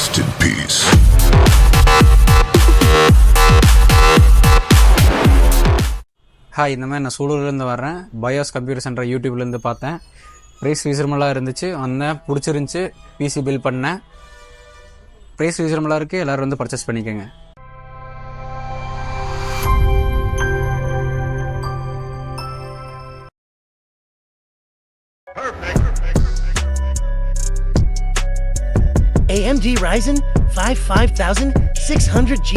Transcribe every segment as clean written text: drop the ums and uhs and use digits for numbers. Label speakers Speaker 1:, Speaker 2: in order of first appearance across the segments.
Speaker 1: Rest in peace.
Speaker 2: Hi, இந்த மாதிரி நான் சூலூர்லேருந்து வரேன். பயோஸ் கம்ப்யூட்டர் சென்டர் யூடியூப்லேருந்து பார்த்தேன். ப்ரைஸ் ரீசனபிளாக இருந்துச்சு, வந்தேன், பிடிச்சிருந்துச்சி, பிசி பில் பண்ணேன். ப்ரைஸ் ரீசனபிளாக இருக்குது, எல்லோரும் வந்து பர்ச்சேஸ் பண்ணிக்கோங்க.
Speaker 3: AMD Ryzen 5 5600G.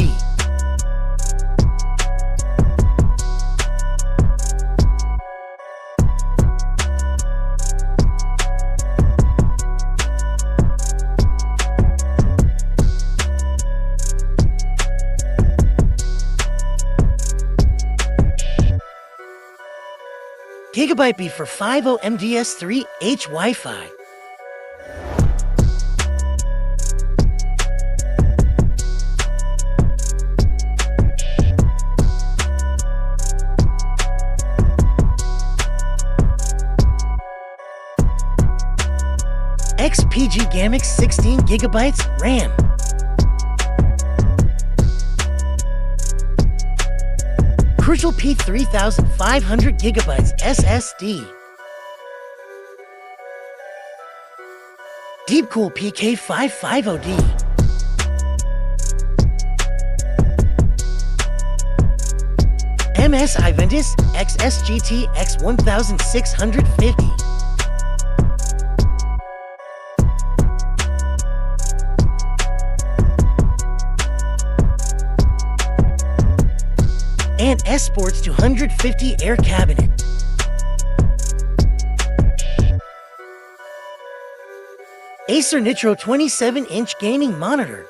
Speaker 3: Gigabyte B for 50MDS3H Wi-Fi. XPG Gamix 16GB RAM. Crucial P3500GB SSD. Deepcool PK550D. MSI VENTUS XSGT X1650. And ESPORTS 250 air cabinet. Acer Nitro 27-inch gaming monitor.